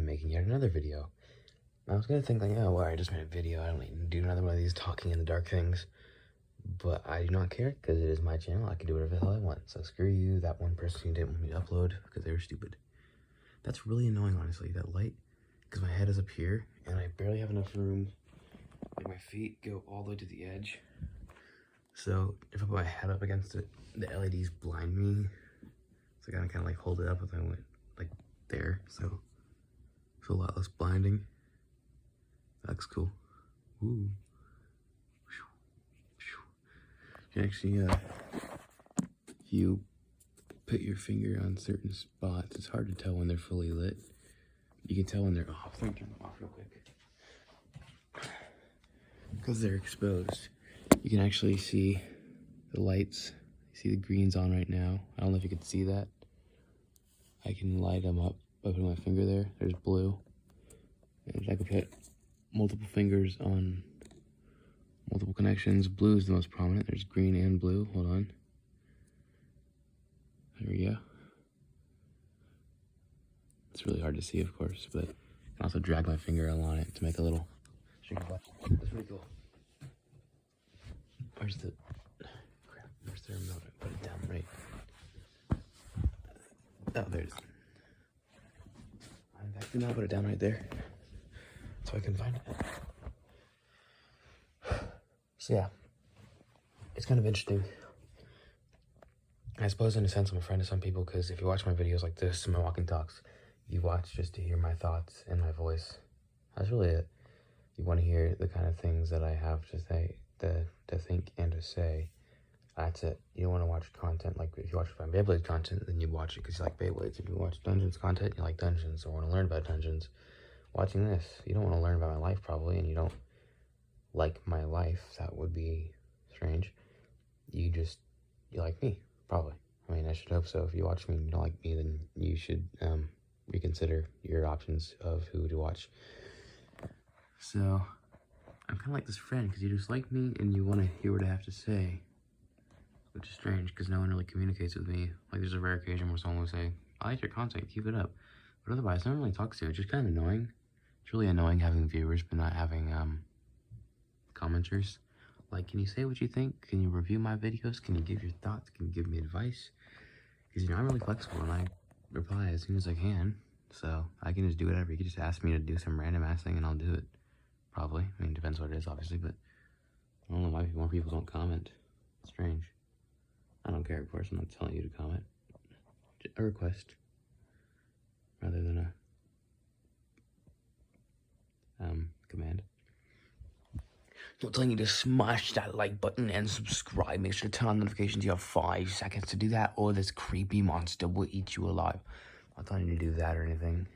I'm making yet another video. I was gonna think like, oh, well, I just made a video, I don't need to do another one of these talking in the dark things. But I do not care, because it is my channel, I can do whatever the hell I want. So screw you, that one person who didn't want me to upload, because they were stupid. That's really annoying, honestly, that light, because my head is up here, and I barely have enough room. Like, my feet go all the way to the edge. So if I put my head up against it, the LEDs blind me. So I gotta kind of like hold it up if I went like there, so it's a lot less blinding. That looks cool. Ooh. You can actually, if you put your finger on certain spots, it's hard to tell when they're fully lit. You can tell when they're off. Let me turn them off real quick. Because they're exposed, you can actually see the lights. You see the green's on right now. I don't know if you can see that. I can light them up by putting my finger there. There's blue. And I could put multiple fingers on multiple connections. Blue is the most prominent. There's green and blue. Hold on. There we go. It's really hard to see, of course, but I can also drag my finger along it to make a little shaker flash. That's pretty cool. Where's the crap? Where's the remote? I put it down right. Oh, there's. I did not put it down right there, so I can find it. So yeah, it's kind of interesting. I suppose in a sense I'm a friend to some people, because if you watch my videos like this and my walking talks, you watch just to hear my thoughts and my voice. That's really it. You want to hear the kind of things that I have to say, to think and to say. That's it. You don't want to watch content like, if you watch my Beyblade content, then you watch it because you like Beyblades. If you watch Dungeons content, you like Dungeons, or want to learn about Dungeons. Watching this, you don't want to learn about my life probably, and you don't like my life. That would be strange. You like me, probably. I mean, I should hope so. If you watch me and you don't like me, then you should reconsider your options of who to watch. So, I'm kind of like this friend, because you just like me and you want to hear what I have to say. Which is strange, because no one really communicates with me. Like, there's a rare occasion where someone will say, I like your content, keep it up. But otherwise, no one really talks to you, which is kind of annoying. It's really annoying having viewers, but not having commenters. Like, can you say what you think? Can you review my videos? Can you give your thoughts? Can you give me advice? Because, I'm really flexible, and I reply as soon as I can. So, I can just do whatever. You can just ask me to do some random ass thing, and I'll do it. Probably. I mean, it depends what it is, obviously, but I don't know why more people don't comment. It's strange. I don't care, of course. I'm not telling you to comment. Just a request, rather than a command. Not telling you to smash that like button and subscribe. Make sure to turn on notifications. You have 5 seconds to do that, or this creepy monster will eat you alive. I'm not telling you to do that or anything.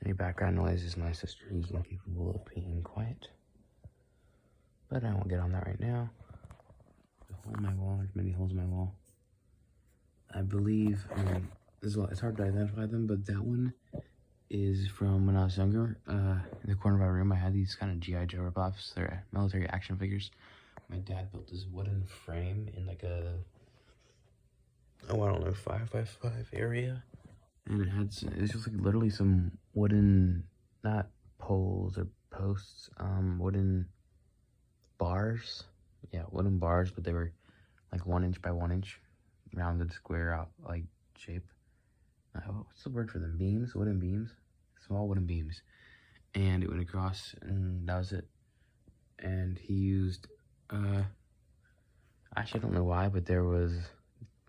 Any background noise is my sister, who's incapable of being quiet. But I won't get on that right now. The hole in my wall. There's many holes in my wall. I believe, it's hard to identify them, but that one is from when I was younger. In the corner of my room, I had these kind of G.I. Joe ripoffs. They're military action figures. My dad built this wooden frame in like a, I don't know, 5x5 area. And it's just like literally some wooden, not poles or posts, wooden bars. Yeah, wooden bars, but they were like 1 inch by 1 inch, rounded square out like shape. What's the word for them? Beams? Wooden beams? Small wooden beams. And it went across, and that was it. And he used, actually I don't know why, but there was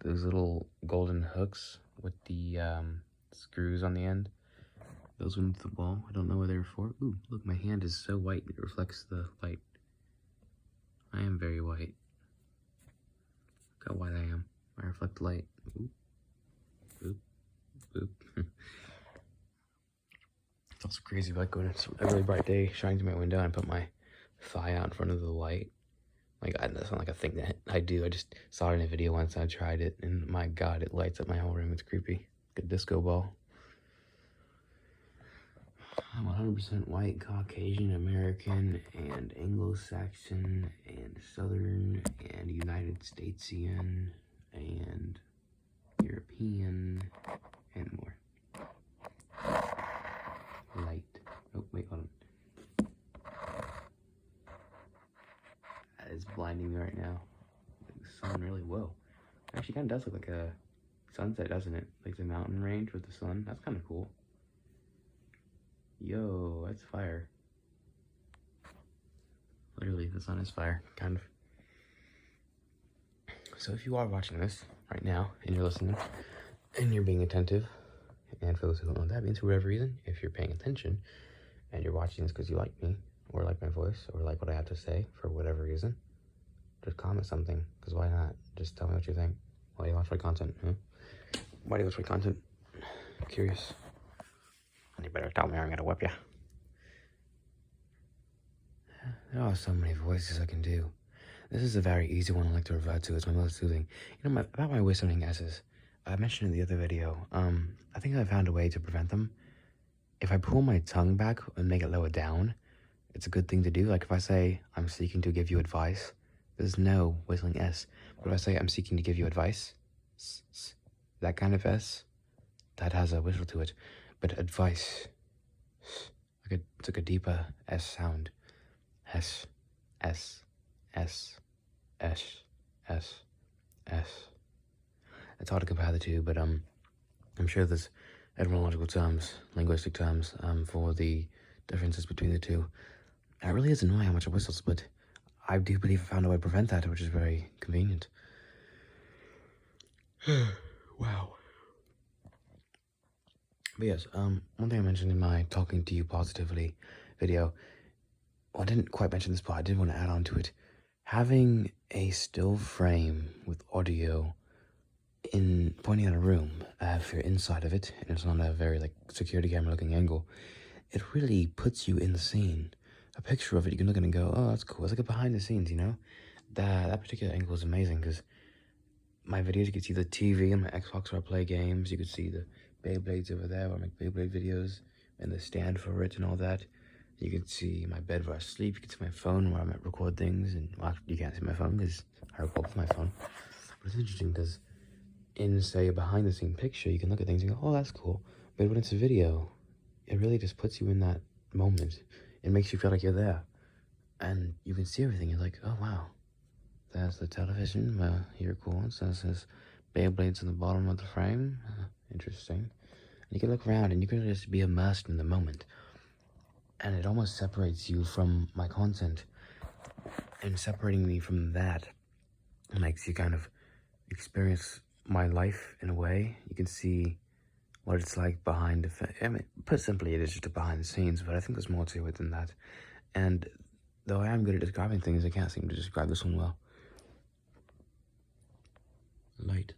those little golden hooks with the screws on the end. Those went into the wall. I don't know what they were for. Ooh, look, my hand is so white, it reflects the light. I am very white. Look how white I am. I reflect light. Ooh. Boop. Boop. It's also crazy, like when it's a really bright day, shining through my window, and I put my thigh out in front of the light. Like, that's not like a thing that I do. I just saw it in a video once, and I tried it, and my god, it lights up my whole room. It's creepy. Like a disco ball. I'm 100% white, Caucasian, American, and Anglo-Saxon, and Southern, and United Statesian, and European, and more. blinding me right now. The sun really, whoa. Actually kind of does look like a sunset, doesn't it? Like the mountain range with the sun. That's kind of cool. Yo, that's fire. Literally, the sun is fire, kind of. So if you are watching this right now, and you're listening, and you're being attentive, and for those who don't know what that means, for whatever reason, if you're paying attention, and you're watching this because you like me, or like my voice, or like what I have to say, for whatever reason, just comment something, because why not? Just tell me what you think. Why do you watch my content, huh? Why do you watch my content? I'm curious. And you better tell me or I'm gonna whip you. There are so many voices I can do. This is a very easy one I like to revert to. It's my most soothing. You know, about my whistling S's, I mentioned in the other video, I think I found a way to prevent them. If I pull my tongue back and make it lower down, it's a good thing to do. Like if I say, I'm seeking to give you advice, there's no whistling S. But if I say, I'm seeking to give you advice, that kind of S, that has a whistle to it. But advice, it's like a deeper S sound. S, S, S, S, S, S. It's hard to compare the two, but I'm sure there's etymological terms, linguistic terms, for the differences between the two. And it really is annoying how much it whistles, but I do believe I found a way to prevent that, which is very convenient. Wow. But yes, one thing I mentioned in my Talking to You Positively video, well, I didn't quite mention this, but I did want to add on to it. Having a still frame with audio in pointing at a room, if you're inside of it, and it's not a very like security camera looking angle, it really puts you in the scene. A picture of it, you can look at it and go, oh, that's cool. It's like a behind the scenes, you know? That particular angle is amazing, because my videos, you can see the TV and my Xbox where I play games. You can see the Beyblades over there where I make Beyblade videos, and the stand for it and all that. You can see my bed where I sleep. You can see my phone where I might record things. And well, you can't see my phone because I record with my phone. But it's interesting because in, say, a behind-the-scene picture, you can look at things and go, oh, that's cool. But when it's a video, it really just puts you in that moment. It makes you feel like you're there. And you can see everything. You're like, oh, wow. There's the television. Well, you're cool. So it says Beyblades in the bottom of the frame. Interesting. And you can look around and you can just be immersed in the moment. And it almost separates you from my content. And separating me from that makes you kind of experience my life in a way. You can see what it's like behind the... I mean, put simply, it is just a behind the scenes, but I think there's more to it than that. And though I am good at describing things, I can't seem to describe this one well. Light.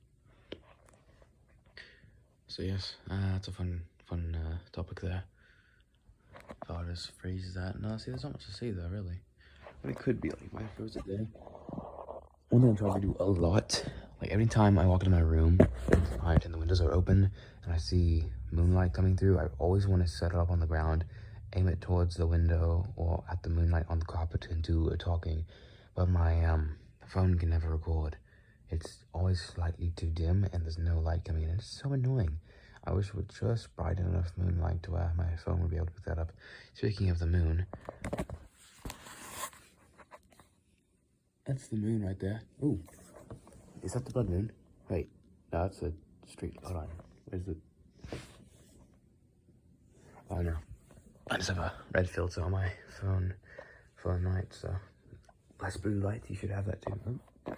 So yes, that's a fun topic there. If I just phrase that. No, see, there's not much to say there, really. But it could be like my first day. One thing I try to do a lot, like every time I walk into my room, and the windows are open, and I see moonlight coming through, I always want to set it up on the ground, aim it towards the window or at the moonlight on the carpet and do a talking. But my phone can never record. It's always slightly too dim and there's no light coming in. It's so annoying. I wish it would just brighten enough moonlight to where my phone would be able to pick that up. Speaking of the moon, that's the moon right there. Ooh, is that the blood moon? Wait, no, that's a street. Hold on, where's it? Oh no, I just have a red filter on my phone for night, so less blue light. You should have that too. Oh.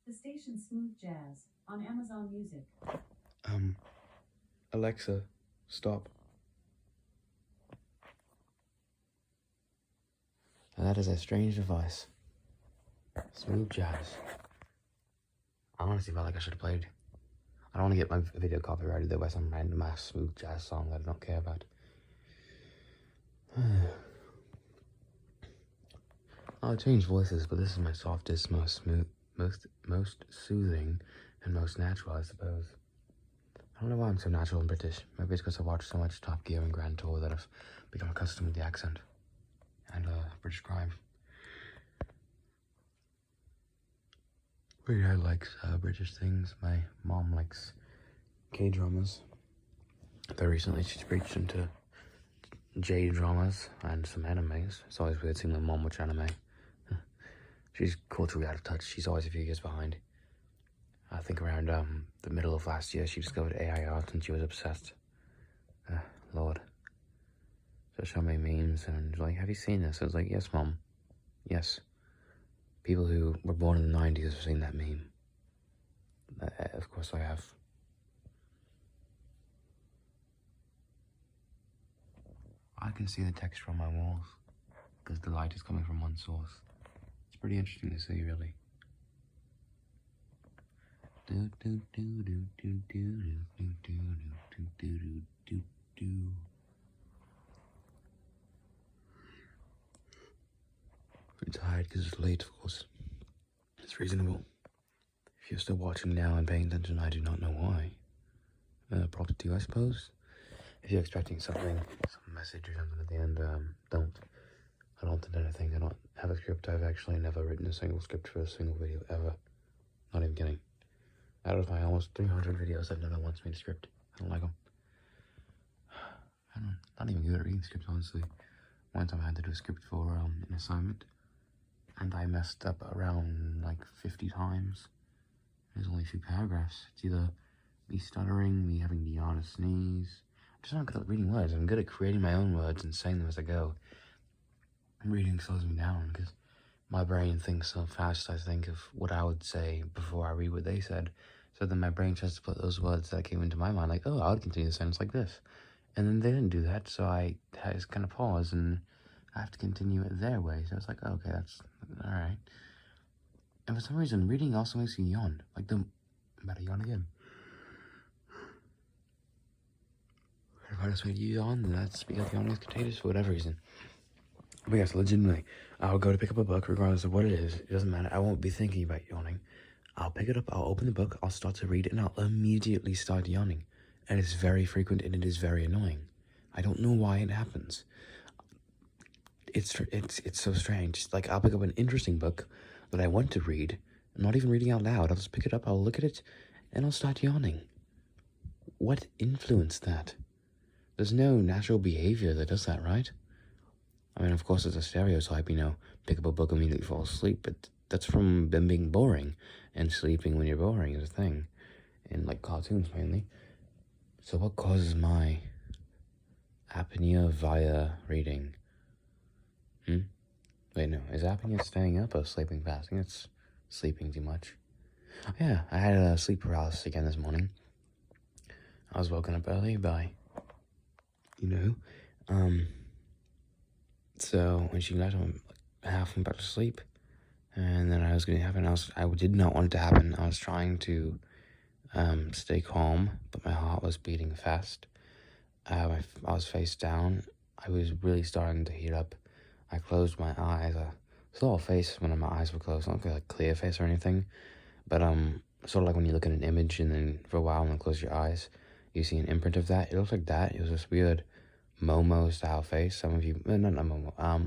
The station Smooth Jazz on Amazon Music. Alexa, stop. Now that is a strange device. Smooth Jazz. I honestly felt like I should have played. I don't want to get my video copyrighted though by some random ass Smooth Jazz song that I don't care about. I'll change voices, but this is my softest, most smooth, most soothing, and most natural, I suppose. I don't know why I'm so natural and British. Maybe it's because I watched so much Top Gear and Grand Tour that I've become accustomed with the accent and British crime. My dad likes British things. My mom likes K-dramas. Though recently she's breached into J-dramas and some animes. It's always weird seeing my mom watch anime. She's culturally out of touch. She's always a few years behind. I think around the middle of last year, she discovered AI art and she was obsessed. Lord. So she showed me memes and like, have you seen this? I was like, yes, Mom. Yes. People who were born in the 90s have seen that meme. Of course I have. I can see the texture on my walls because the light is coming from one source. It's pretty interesting to see, really. Do do do do do do do do do do do do do. I'm tired because it's late, of course. It's reasonable. If you're still watching now and paying attention, I do not know why. Props to you, I suppose. If you're expecting something, some message or something at the end, don't. I don't think anything. I don't have a script. I've actually never written a single script for a single video, ever. Not even kidding. Out of my almost 300 videos, I've never once made a script. I don't like them. I'm not even good at reading scripts, honestly. One time I had to do a script for an assignment, and I messed up around like 50 times. There's only a few paragraphs. It's either me stuttering, me having to yawn or sneeze. I'm just not good at reading words. I'm good at creating my own words and saying them as I go. Reading slows me down because my brain thinks so fast. I think of what I would say before I read what they said. So then my brain tries to put those words that came into my mind, like, oh, I would continue the sentence like this. And then they didn't do that, so I had to kind of pause and I have to continue it their way. So it's like, oh, okay, that's all right. And for some reason, reading also makes you yawn. Like, I'm about to yawn again. If I just made you yawn, then that's because yawning is contagious for whatever reason. But yes, legitimately, I'll go to pick up a book, regardless of what it is. It doesn't matter. I won't be thinking about yawning. I'll pick it up, I'll open the book, I'll start to read it, and I'll immediately start yawning. And it's very frequent, and it is very annoying. I don't know why it happens. It's so strange. Like, I'll pick up an interesting book that I want to read. I'm not even reading out loud. I'll just pick it up, I'll look at it, and I'll start yawning. What influenced that? There's no natural behavior that does that, right? I mean, of course, it's a stereotype, pick up a book, immediately fall asleep, but that's from them being boring, and sleeping when you're boring is a thing, in, like, cartoons, mainly. So what causes my apnea via reading? Wait, no, is apnea staying up or sleeping fast? I think it's sleeping too much. Yeah, I had sleep paralysis again this morning. I was woken up early by, so when she left, I'm half back to sleep, and then I was going to happen. I did not want it to happen. I was trying to stay calm, but my heart was beating fast. I was face down. I was really starting to heat up. I closed my eyes. I saw a face when my eyes were closed. Not like clear face or anything, but sort of like when you look at an image and then for a while when you close your eyes, you see an imprint of that. It looks like that. It was this weird Momo style face. Some of you, not Momo. I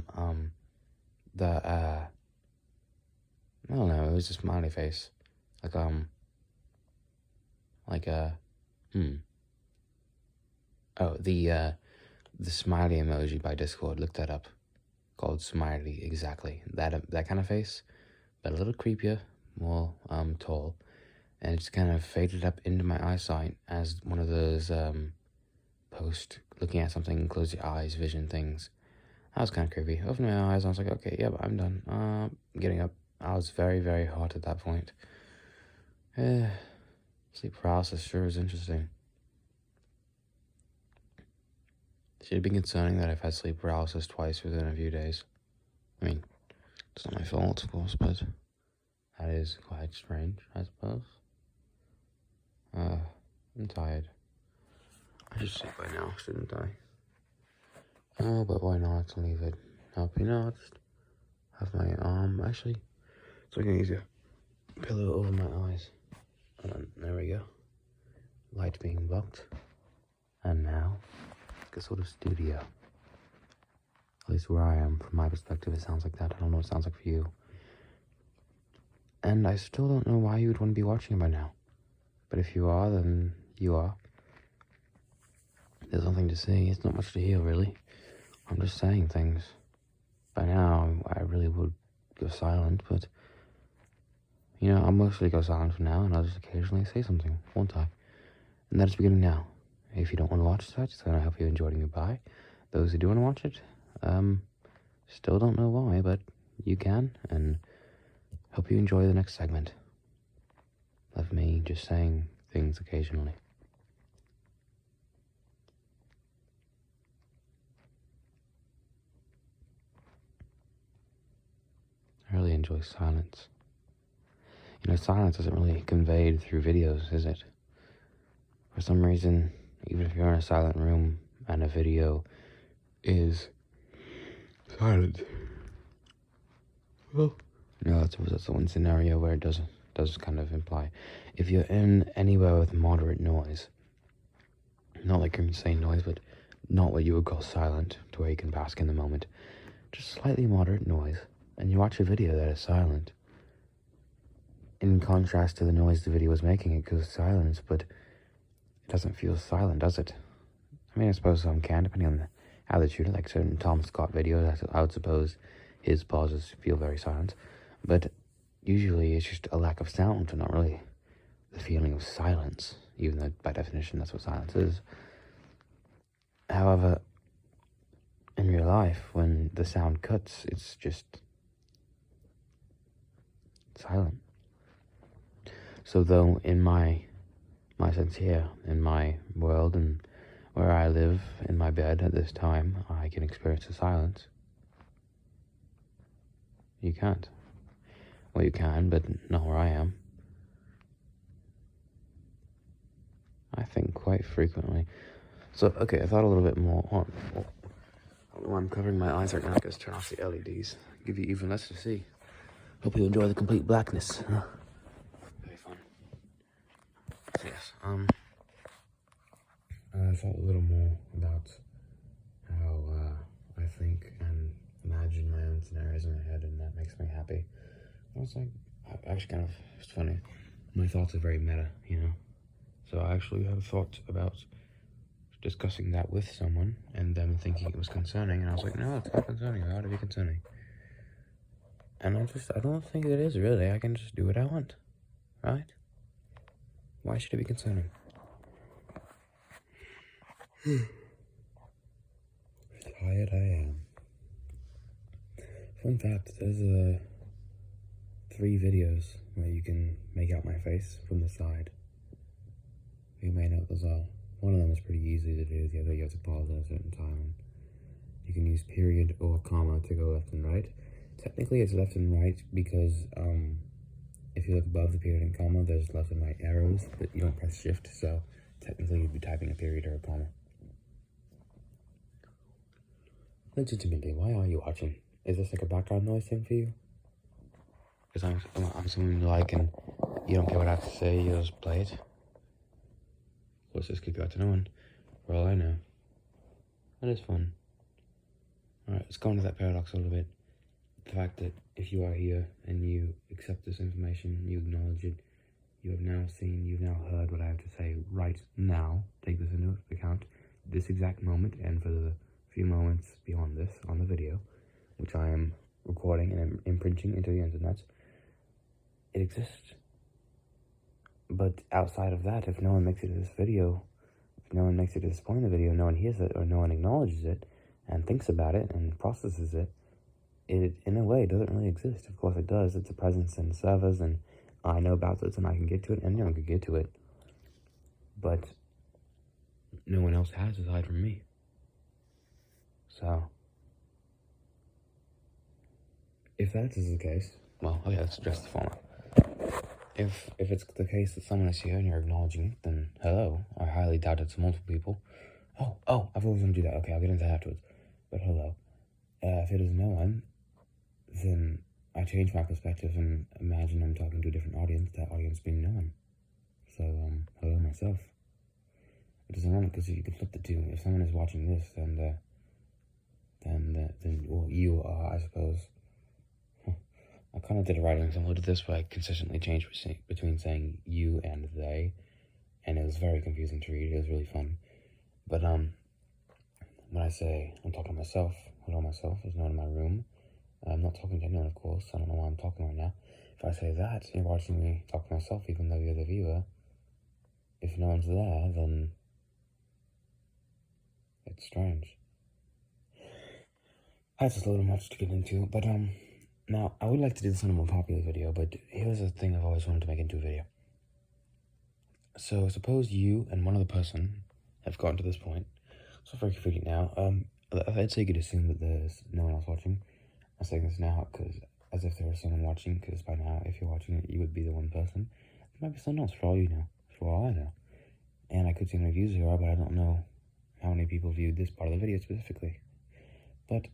don't know. It was a smiley face, Oh, the smiley emoji by Discord. Look that up. Called Smiley, exactly. That kind of face, but a little creepier, more tall, and it just kind of faded up into my eyesight as one of those post looking at something, close your eyes vision things. That was kind of creepy. Opened my eyes, I was like, okay, yep, I'm done. Getting up. I was very, very hot at that point. Sleep paralysis sure is interesting. Should it be concerning that I've had sleep paralysis twice within a few days? I mean, it's not my fault, of course, but that is quite strange, I suppose. I'm tired. I should sleep by now, shouldn't I? Oh, but why not leave it up? Just have my arm, actually, so I can use a pillow over my eyes. There we go. Light being blocked. And now, a sort of studio. At least where I am, from my perspective, it sounds like that. I don't know what it sounds like for you. And I still don't know why you would want to be watching it by now. But if you are, then you are. There's nothing to see. It's not much to hear, really. I'm just saying things. By now, I really would go silent, but, you know, I'll mostly go silent for now, and I'll just occasionally say something, won't I? And that's beginning now. If you don't want to watch that, then I hope you enjoyed it. Goodbye. Those who do want to watch it, still don't know why, but you can, and hope you enjoy the next segment of me just saying things occasionally. I really enjoy silence. You know, silence isn't really conveyed through videos, is it? For some reason, even if you're in a silent room and a video is silent. Well, no, that's the one scenario where it does kind of imply. If you're in anywhere with moderate noise, not like insane noise, but not what you would call silent, to where you can bask in the moment, just slightly moderate noise, and you watch a video that is silent, in contrast to the noise the video is making, it goes silent, but it doesn't feel silent, does it? I mean, I suppose some can, depending on how they shoot it. Like certain Tom Scott videos, I would suppose his pauses feel very silent, but usually it's just a lack of sound, and not really the feeling of silence, even though by definition that's what silence is. However, in real life, when the sound cuts, it's just silent. So though in my sense here, in my world and where I live in my bed at this time, I can experience the silence. You can't. Well, you can, but not where I am. I think quite frequently. So, okay, I thought a little bit more on... Well, I'm covering my eyes right now because turn off the LEDs. Give you even less to see. Hope you enjoy the complete blackness. Very fun. So yes, I thought a little more about how I think and imagine my own scenarios in my head, and that makes me happy. I was like, actually kind of, it's funny. My thoughts are very meta, you know? So I actually have thought about discussing that with someone and them thinking it was concerning, and I was like, no, it's not concerning. How would it be concerning? And I don't think it is really. I can just do what I want, right? Why should it be concerning? Tired I am. Fun fact, there's 3 videos where you can make out my face from the side. You may know those are. One of them is pretty easy to do, the other you have to pause at a certain time. You can use period or comma to go left and right. Technically it's left and right because if you look above the period and comma, there's left and right arrows, but you don't press shift, so technically you'd be typing a period or a comma. Legitimately, why are you watching? Is this like a background noise thing for you? Because I'm someone you like, and you don't care what I have to say, you just play it. Of course, this could go out to no one, for all I know. That is fun. Alright, let's go into that paradox a little bit. The fact that if you are here and you accept this information, you acknowledge it, you have now seen, you've now heard what I have to say right now. Take this into account, this exact moment, and for the few moments beyond this on the video, which I am recording and imprinting into the internet. It exists. But outside of that, if no one makes it to this video, if no one makes it to this point in the video, no one hears it, or no one acknowledges it, and thinks about it, and processes it, it, in a way, doesn't really exist. Of course it does. It's a presence in servers, and I know about this, and I can get to it, and anyone can get to it. But no one else has aside from me. So, if that is the case, well, okay, let's address the former. If it's the case that someone is here and you're acknowledging it, then hello. I highly doubt it's multiple people. Oh, I've always wanted to do that. Okay, I'll get into that afterwards. But hello. If it is no one, then I change my perspective and imagine I'm talking to a different audience, that audience being no one. So, hello myself. It is ironic because you can flip the two. If someone is watching this, then well, you are, I suppose. I kind of did a writing example to this, but I consistently changed between saying you and they, and it was very confusing to read. It was really fun. But when I say I'm talking to myself, hello myself, there's no one in my room. I'm not talking to anyone, of course. I don't know why I'm talking right now. If I say that, you're watching me talk to myself, even though you're the viewer. If no one's there, then it's strange. That's just a little much to get into, but now I would like to do this on a more popular video, but here's the thing I've always wanted to make into a video. So suppose you and one other person have gotten to this point. So very confusing now. I'd say you could assume that there's no one else watching. I'm saying this now because as if there was someone watching, because by now, if you're watching it, you would be the one person. There might be someone else for all you know, for all I know. And I could see how many views there are, but I don't know how many people viewed this part of the video specifically. But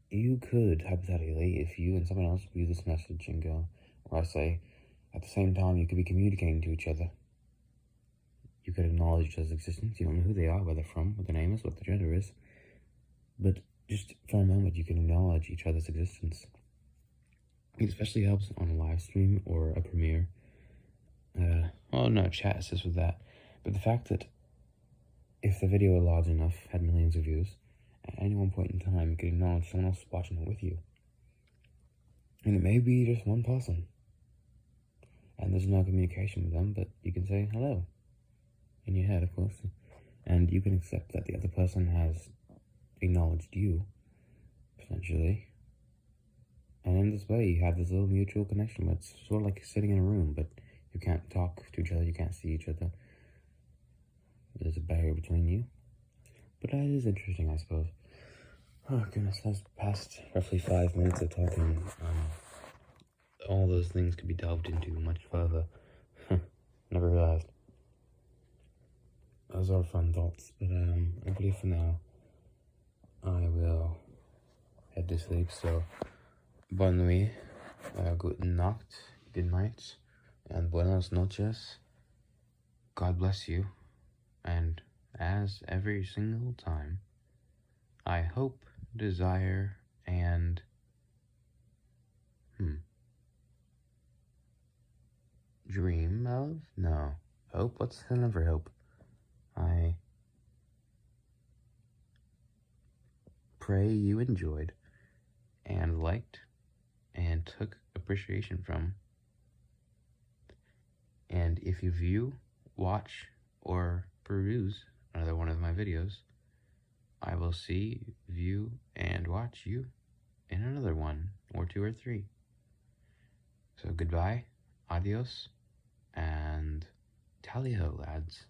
you could, hypothetically, if you and someone else view this message and go, or I say, at the same time, you could be communicating to each other. You could acknowledge each other's existence. You don't know who they are, where they're from, what their name is, what their gender is. But just for a moment, you can acknowledge each other's existence. It especially helps on a live stream or a premiere. Oh no, chat assists with that. But the fact that if the video were large enough, had millions of views, at any one point in time, you could acknowledge someone else watching it with you. And it may be just one person. And there's no communication with them, but you can say hello. In your head, of course. And you can accept that the other person has acknowledged you, potentially. And in this way, you have this little mutual connection. It's sort of like sitting in a room, but you can't talk to each other, you can't see each other. There's a barrier between you. But that is interesting, I suppose. Oh goodness, that's past roughly 5 minutes of talking. All those things could be delved into much further. Never realized. Those are fun thoughts, but I believe for now, I will head to sleep. So, bonne nuit, guten Nacht, good night, and buenas noches. God bless you, and as every single time, I hope, desire, and dream of? No. Hope? What's the number hope? I pray you enjoyed and liked and took appreciation from. And if you view, watch, or peruse another one of my videos, I will see, view, and watch you in another one, or 2 or 3. So goodbye, adios, and tally-ho, lads.